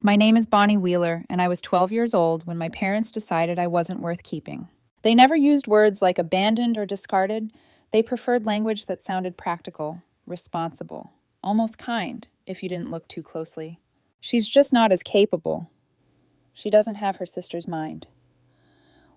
My name is Bonnie Wheeler, and I was 12 years old when my parents decided I wasn't worth keeping. They never used words like abandoned or discarded. They preferred language that sounded practical, responsible, almost kind, if you didn't look too closely. She's just not as capable. She doesn't have her sister's mind.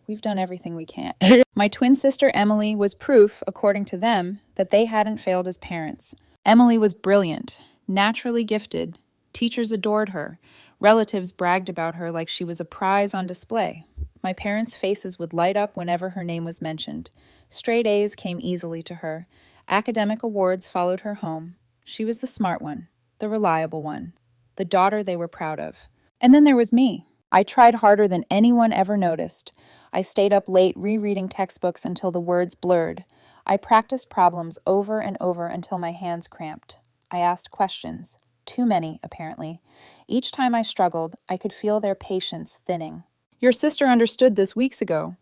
We've done everything we can. My twin sister Emily was proof, according to them, that they hadn't failed as parents. Emily was brilliant, naturally gifted. Teachers adored her. Relatives bragged about her like she was a prize on display. My parents' faces would light up whenever her name was mentioned. Straight A's came easily to her. Academic awards followed her home. She was the smart one, the reliable one, the daughter they were proud of. And then there was me. I tried harder than anyone ever noticed. I stayed up late rereading textbooks until the words blurred. I practiced problems over and over until my hands cramped. I asked questions. Too many, apparently. Each time I struggled, I could feel their patience thinning. Your sister understood this weeks ago.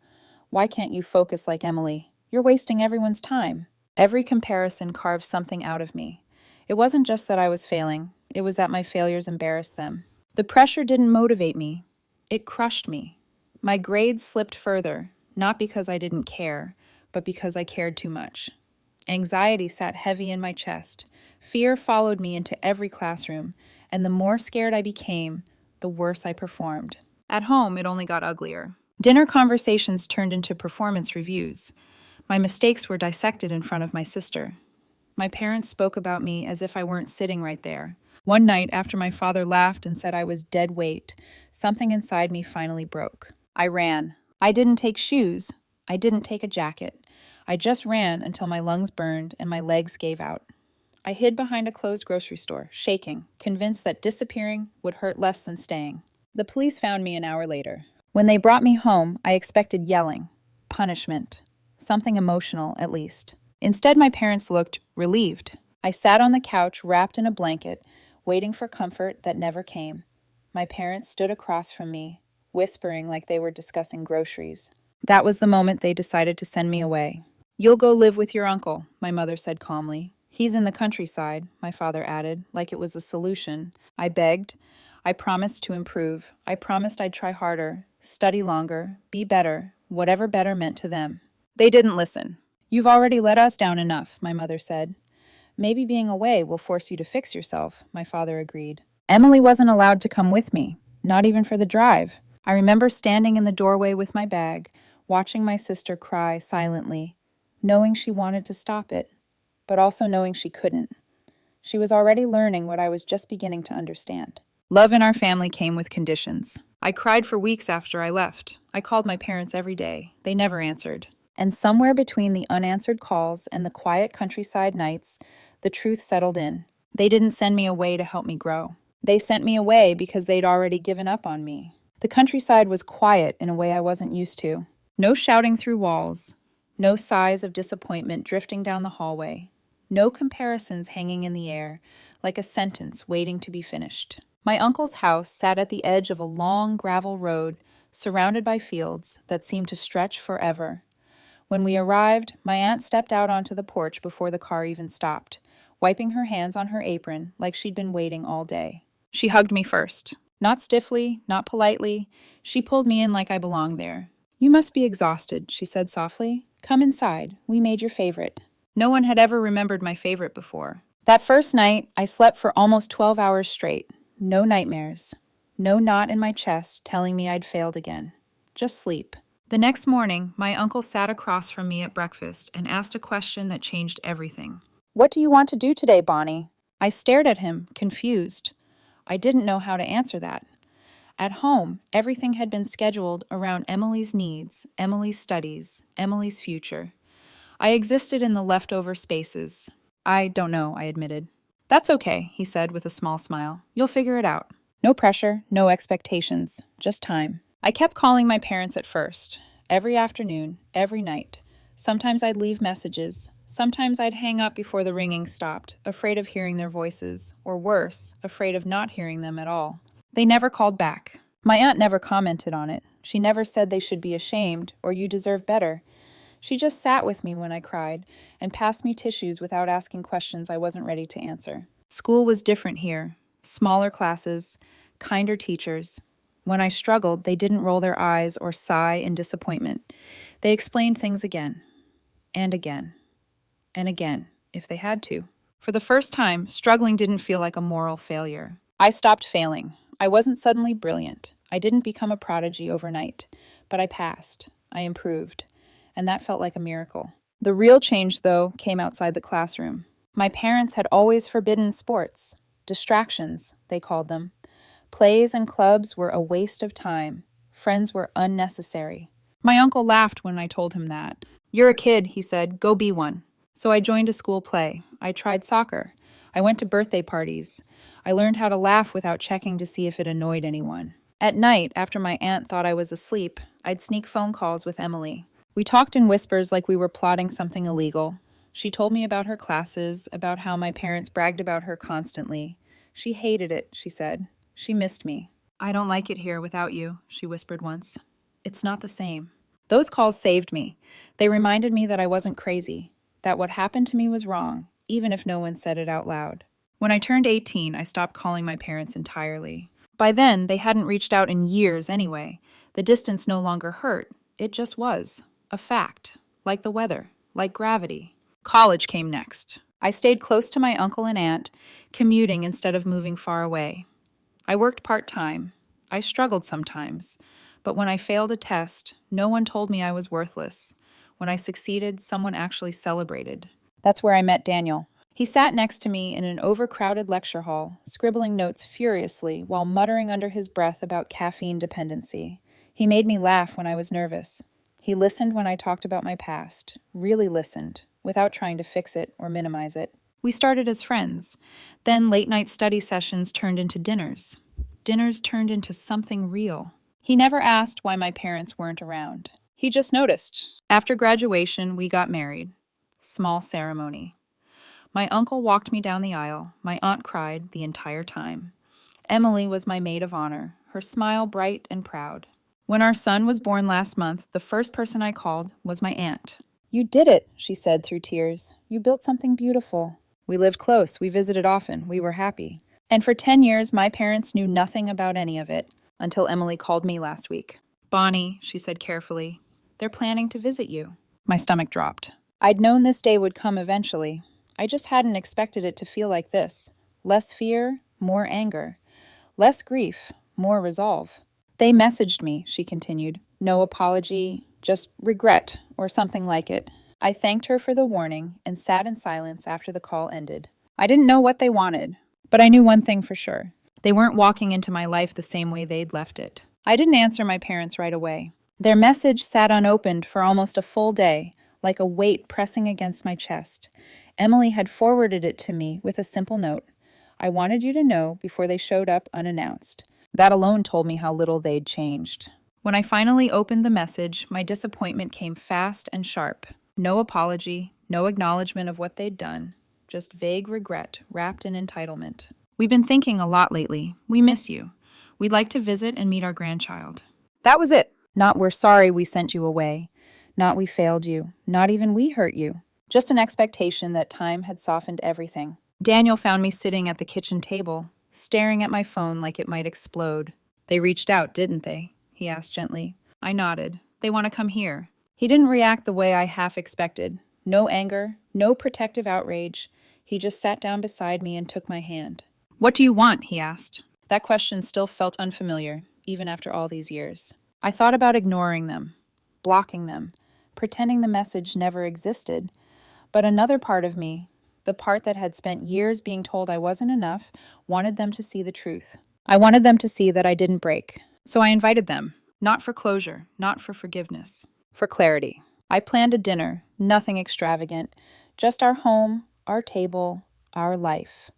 Why can't you focus like Emily? You're wasting everyone's time. Every comparison carved something out of me. It wasn't just that I was failing. It was that my failures embarrassed them. The pressure didn't motivate me. It crushed me. My grades slipped further, not because I didn't care, but because I cared too much. Anxiety sat heavy in my chest. Fear followed me into every classroom, and the more scared I became, the worse I performed. At home, it only got uglier. Dinner conversations turned into performance reviews. My mistakes were dissected in front of my sister. My parents spoke about me as if I weren't sitting right there. One night, after my father laughed and said I was dead weight, something inside me finally broke. I ran. I didn't take shoes. I didn't take a jacket. I just ran until my lungs burned and my legs gave out. I hid behind a closed grocery store, shaking, convinced that disappearing would hurt less than staying. The police found me an hour later. When they brought me home, I expected yelling, punishment, something emotional at least. Instead, my parents looked relieved. I sat on the couch wrapped in a blanket, waiting for comfort that never came. My parents stood across from me, whispering like they were discussing groceries. That was the moment they decided to send me away. You'll go live with your uncle, my mother said calmly. He's in the countryside, my father added, like it was a solution. I begged. I promised to improve. I promised I'd try harder, study longer, be better, whatever better meant to them. They didn't listen. You've already let us down enough, my mother said. Maybe being away will force you to fix yourself, my father agreed. Emily wasn't allowed to come with me, not even for the drive. I remember standing in the doorway with my bag, watching my sister cry silently, knowing she wanted to stop it, but also knowing she couldn't. She was already learning what I was just beginning to understand. Love in our family came with conditions. I cried for weeks after I left. I called my parents every day. They never answered. And somewhere between the unanswered calls and the quiet countryside nights, the truth settled in. They didn't send me away to help me grow. They sent me away because they'd already given up on me. The countryside was quiet in a way I wasn't used to. No shouting through walls. No sighs of disappointment drifting down the hallway. No comparisons hanging in the air, like a sentence waiting to be finished. My uncle's house sat at the edge of a long gravel road, surrounded by fields that seemed to stretch forever. When we arrived, my aunt stepped out onto the porch before the car even stopped, wiping her hands on her apron like she'd been waiting all day. She hugged me first. Not stiffly, not politely. She pulled me in like I belonged there. You must be exhausted, she said softly. Come inside. We made your favorite. No one had ever remembered my favorite before. That first night, I slept for almost 12 hours straight. No nightmares. No knot in my chest telling me I'd failed again. Just sleep. The next morning, my uncle sat across from me at breakfast and asked a question that changed everything. What do you want to do today, Bonnie? I stared at him, confused. I didn't know how to answer that. At home, everything had been scheduled around Emily's needs, Emily's studies, Emily's future. I existed in the leftover spaces. I don't know, I admitted. That's okay, he said with a small smile. You'll figure it out. No pressure, no expectations, just time. I kept calling my parents at first, every afternoon, every night. Sometimes I'd leave messages. Sometimes I'd hang up before the ringing stopped, afraid of hearing their voices, or worse, afraid of not hearing them at all. They never called back. My aunt never commented on it. She never said they should be ashamed or you deserve better. She just sat with me when I cried and passed me tissues without asking questions I wasn't ready to answer. School was different here. Smaller classes, kinder teachers. When I struggled, they didn't roll their eyes or sigh in disappointment. They explained things again, and again, and again, if they had to. For the first time, struggling didn't feel like a moral failure. I stopped failing. I wasn't suddenly brilliant. I didn't become a prodigy overnight. But I passed. I improved. And that felt like a miracle. The real change, though, came outside the classroom. My parents had always forbidden sports. Distractions, they called them. Plays and clubs were a waste of time. Friends were unnecessary. My uncle laughed when I told him that. "You're a kid," he said. "Go be one." So I joined a school play. I tried soccer. I went to birthday parties. I learned how to laugh without checking to see if it annoyed anyone. At night, after my aunt thought I was asleep, I'd sneak phone calls with Emily. We talked in whispers like we were plotting something illegal. She told me about her classes, about how my parents bragged about her constantly. She hated it, she said. She missed me. "I don't like it here without you," she whispered once. "It's not the same." Those calls saved me. They reminded me that I wasn't crazy, that what happened to me was wrong, even if no one said it out loud. When I turned 18, I stopped calling my parents entirely. By then, they hadn't reached out in years anyway. The distance no longer hurt. It just was. A fact. Like the weather. Like gravity. College came next. I stayed close to my uncle and aunt, commuting instead of moving far away. I worked part-time. I struggled sometimes. But when I failed a test, no one told me I was worthless. When I succeeded, someone actually celebrated. That's where I met Daniel. He sat next to me in an overcrowded lecture hall, scribbling notes furiously while muttering under his breath about caffeine dependency. He made me laugh when I was nervous. He listened when I talked about my past, really listened, without trying to fix it or minimize it. We started as friends. Then late-night study sessions turned into dinners. Dinners turned into something real. He never asked why my parents weren't around. He just noticed. After graduation, we got married. Small ceremony. My uncle walked me down the aisle. My aunt cried the entire time. Emily was my maid of honor, her smile bright and proud. When our son was born last month, the first person I called was my aunt. "You did it," she said through tears. "You built something beautiful." We lived close. We visited often. We were happy. And for 10 years, my parents knew nothing about any of it, until Emily called me last week. "Bonnie," she said carefully, "they're planning to visit you." My stomach dropped. I'd known this day would come eventually. I just hadn't expected it to feel like this. Less fear, more anger. Less grief, more resolve. "They messaged me," she continued. "No apology, just regret, or something like it." I thanked her for the warning and sat in silence after the call ended. I didn't know what they wanted, but I knew one thing for sure. They weren't walking into my life the same way they'd left it. I didn't answer my parents right away. Their message sat unopened for almost a full day, like a weight pressing against my chest. Emily had forwarded it to me with a simple note. "I wanted you to know before they showed up unannounced." That alone told me how little they'd changed. When I finally opened the message, my disappointment came fast and sharp. No apology, no acknowledgement of what they'd done, just vague regret wrapped in entitlement. "We've been thinking a lot lately. We miss you. We'd like to visit and meet our grandchild." That was it. Not "we're sorry we sent you away." Not "we failed you." Not even "we hurt you." Just an expectation that time had softened everything. Daniel found me sitting at the kitchen table, staring at my phone like it might explode. "They reached out, didn't they?" he asked gently. I nodded. "They want to come here." He didn't react the way I half expected. No anger, no protective outrage. He just sat down beside me and took my hand. "What do you want?" he asked. That question still felt unfamiliar, even after all these years. I thought about ignoring them, blocking them, pretending the message never existed. But another part of me, the part that had spent years being told I wasn't enough, wanted them to see the truth. I wanted them to see that I didn't break. So I invited them, not for closure, not for forgiveness, for clarity. I planned a dinner, nothing extravagant, just our home, our table, our life.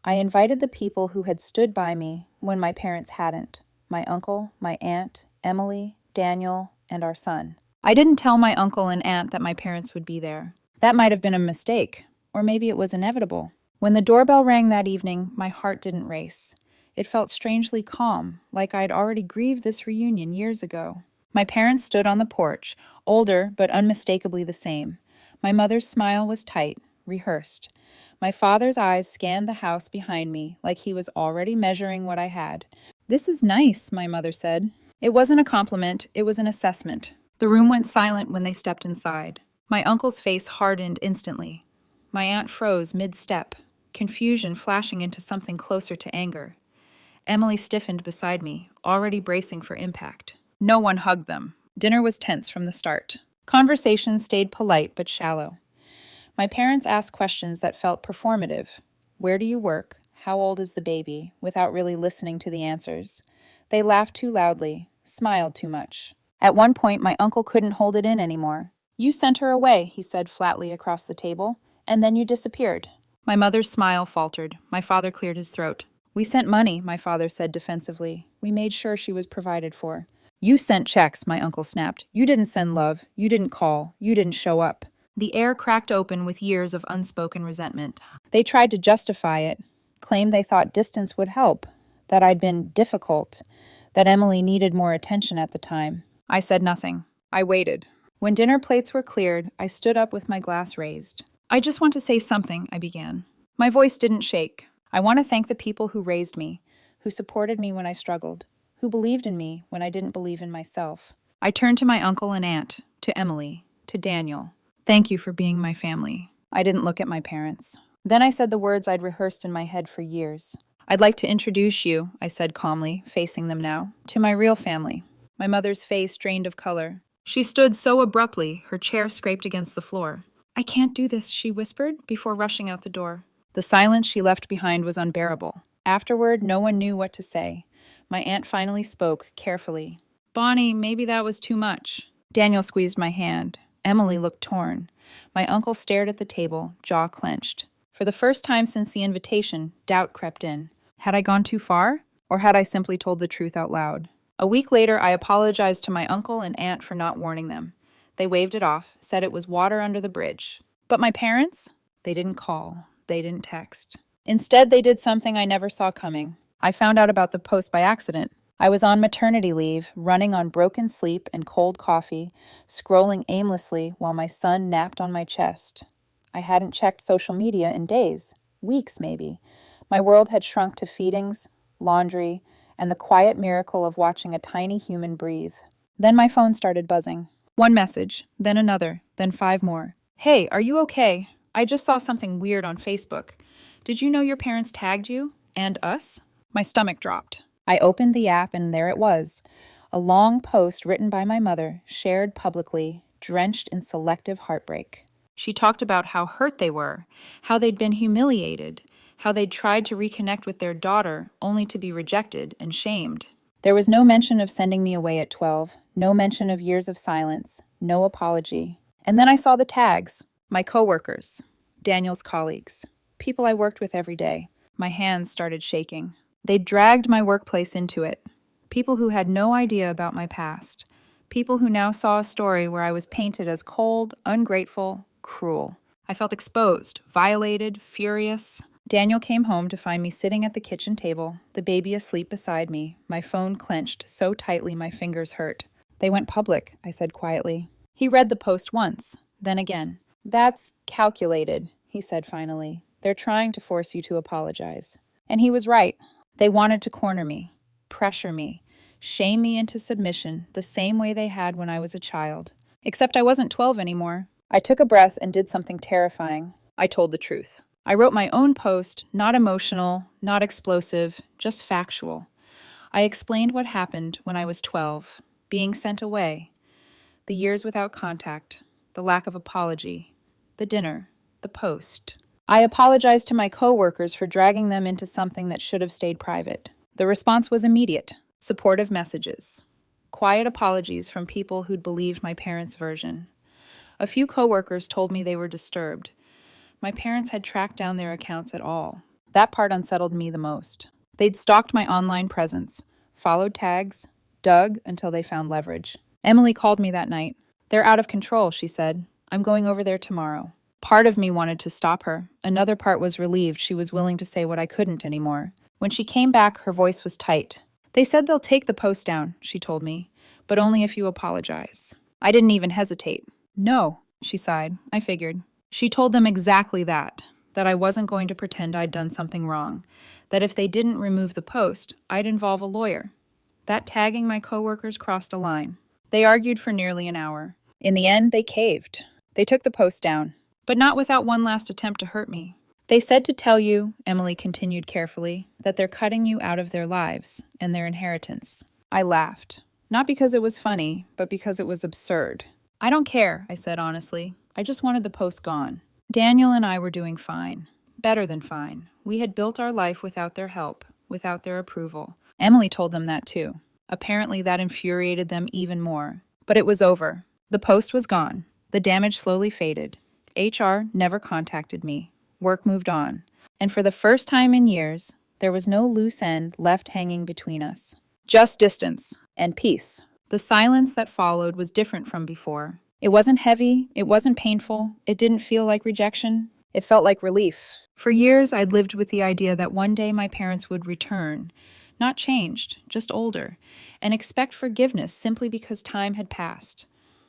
I invited the people who had stood by me when my parents hadn't. My uncle, my aunt, Emily, Daniel, and our son. I didn't tell my uncle and aunt that my parents would be there. That might have been a mistake, or maybe it was inevitable. When the doorbell rang that evening, my heart didn't race. It felt strangely calm, like I'd already grieved this reunion years ago. My parents stood on the porch, older but unmistakably the same. My mother's smile was tight, rehearsed. My father's eyes scanned the house behind me like he was already measuring what I had. "This is nice," my mother said. It wasn't a compliment, it was an assessment. The room went silent when they stepped inside. My uncle's face hardened instantly. My aunt froze mid-step, confusion flashing into something closer to anger. Emily stiffened beside me, already bracing for impact. No one hugged them. Dinner was tense from the start. Conversation stayed polite but shallow. My parents asked questions that felt performative. Where do you work? How old is the baby? Without really listening to the answers. They laughed too loudly, smiled too much. At one point, my uncle couldn't hold it in anymore. "You sent her away," he said flatly across the table, "and then you disappeared." My mother's smile faltered. My father cleared his throat. "We sent money," my father said defensively. "We made sure she was provided for." "You sent checks," my uncle snapped. "You didn't send love. You didn't call. You didn't show up." The air cracked open with years of unspoken resentment. They tried to justify it, claimed they thought distance would help, that I'd been difficult, that Emily needed more attention at the time. I said nothing. I waited. When dinner plates were cleared, I stood up with my glass raised. "I just want to say something," I began. My voice didn't shake. "I want to thank the people who raised me, who supported me when I struggled, who believed in me when I didn't believe in myself." I turned to my uncle and aunt, to Emily, to Daniel. "Thank you for being my family." I didn't look at my parents. Then I said the words I'd rehearsed in my head for years. "I'd like to introduce you," I said calmly, facing them now, "to my real family." My mother's face drained of color. She stood so abruptly, her chair scraped against the floor. "I can't do this," she whispered, before rushing out the door. The silence she left behind was unbearable. Afterward, no one knew what to say. My aunt finally spoke, carefully. "Bonnie, maybe that was too much." Daniel squeezed my hand. Emily looked torn. My uncle stared at the table, jaw clenched. For the first time since the invitation, doubt crept in. Had I gone too far? Or had I simply told the truth out loud? A week later, I apologized to my uncle and aunt for not warning them. They waved it off, said it was water under the bridge. But my parents? They didn't call. They didn't text. Instead, they did something I never saw coming. I found out about the post by accident. I was on maternity leave, running on broken sleep and cold coffee, scrolling aimlessly while my son napped on my chest. I hadn't checked social media in days, weeks maybe. My world had shrunk to feedings, laundry, and the quiet miracle of watching a tiny human breathe. Then my phone started buzzing. One message, then another, then 5 more. "Hey, are you okay? I just saw something weird on Facebook. Did you know your parents tagged you? And us?" My stomach dropped. I opened the app and there it was. A long post written by my mother, shared publicly, drenched in selective heartbreak. She talked about how hurt they were, how they'd been humiliated, how they'd tried to reconnect with their daughter only to be rejected and shamed. There was no mention of sending me away at 12, no mention of years of silence, no apology. And then I saw the tags, my coworkers, Daniel's colleagues, people I worked with every day. My hands started shaking. They dragged my workplace into it. People who had no idea about my past. People who now saw a story where I was painted as cold, ungrateful, cruel. I felt exposed, violated, furious. Daniel came home to find me sitting at the kitchen table, the baby asleep beside me, my phone clenched so tightly my fingers hurt. "They went public," I said quietly. He read the post once, then again. "That's calculated," he said finally. "They're trying to force you to apologize." And he was right. They wanted to corner me, pressure me, shame me into submission the same way they had when I was a child. Except I wasn't 12 anymore. I took a breath and did something terrifying. I told the truth. I wrote my own post, not emotional, not explosive, just factual. I explained what happened when I was 12, being sent away, the years without contact, the lack of apology, the dinner, the post. I apologized to my coworkers for dragging them into something that should have stayed private. The response was immediate, supportive messages. Quiet apologies from people who'd believed my parents' version. A few coworkers told me they were disturbed. My parents had tracked down their accounts at all. That part unsettled me the most. They'd stalked my online presence, followed tags, dug until they found leverage. Emily called me that night. "They're out of control," she said. "I'm going over there tomorrow." Part of me wanted to stop her. Another part was relieved she was willing to say what I couldn't anymore. When she came back, her voice was tight. "They said they'll take the post down," she told me, "but only if you apologize." I didn't even hesitate. "No," she sighed. I figured. She told them exactly that. that I wasn't going to pretend I'd done something wrong, that if they didn't remove the post, I'd involve a lawyer. That tagging my coworkers crossed a line. They argued for nearly an hour. In the end, they caved. They took the post down, but not without one last attempt to hurt me. They said to tell you, Emily continued carefully, that they're cutting you out of their lives and their inheritance. I laughed. Not because it was funny, but because it was absurd. I don't care, I said honestly. I just wanted the post gone. Daniel and I were doing fine. Better than fine. We had built our life without their help, without their approval. Emily told them that too. Apparently that infuriated them even more. But it was over. The post was gone. The damage slowly faded. HR never contacted me. Work moved on. And for the first time in years, there was no loose end left hanging between us. Just distance and peace. The silence that followed was different from before. It wasn't heavy, it wasn't painful, it didn't feel like rejection. It felt like relief. For years, I'd lived with the idea that one day my parents would return, not changed, just older, and expect forgiveness simply because time had passed.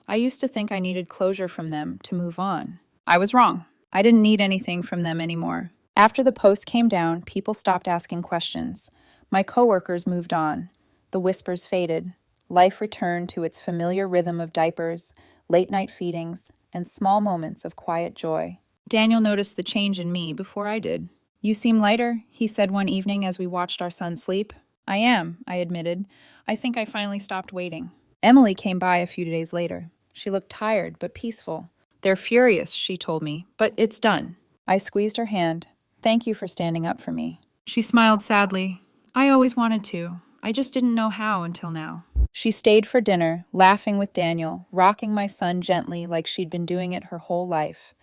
I used to think I needed closure from them to move on. I was wrong. I didn't need anything from them anymore. After the post came down, people stopped asking questions. My coworkers moved on. The whispers faded. Life returned to its familiar rhythm of diapers, late-night feedings, and small moments of quiet joy. Daniel noticed the change in me before I did. "You seem lighter," he said one evening as we watched our son sleep. "I am," I admitted. "I think I finally stopped waiting." Emily came by a few days later. She looked tired but peaceful. "They're furious," she told me, "but it's done." I squeezed her hand. "Thank you for standing up for me." She smiled sadly. "I always wanted to. I just didn't know how until now." She stayed for dinner, laughing with Daniel, rocking my son gently like she'd been doing it her whole life.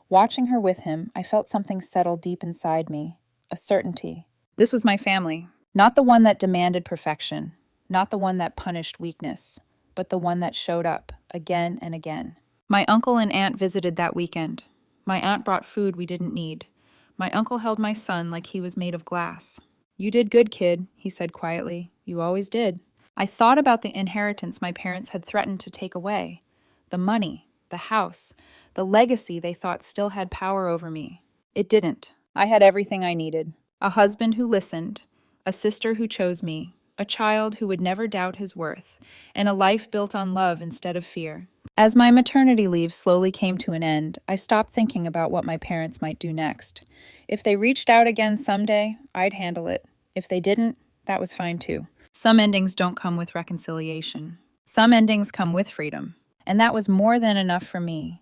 Watching her with him, I felt something settle deep inside me, a certainty. This was my family, not the one that demanded perfection, not the one that punished weakness, but the one that showed up again and again. My uncle and aunt visited that weekend. My aunt brought food we didn't need. My uncle held my son like he was made of glass. "You did good, kid," he said quietly. "You always did." I thought about the inheritance my parents had threatened to take away. The money, the house, the legacy they thought still had power over me. It didn't. I had everything I needed. A husband who listened, a sister who chose me, a child who would never doubt his worth, and a life built on love instead of fear. As my maternity leave slowly came to an end, I stopped thinking about what my parents might do next. If they reached out again someday, I'd handle it. If they didn't, that was fine too. Some endings don't come with reconciliation. Some endings come with freedom. And that was more than enough for me.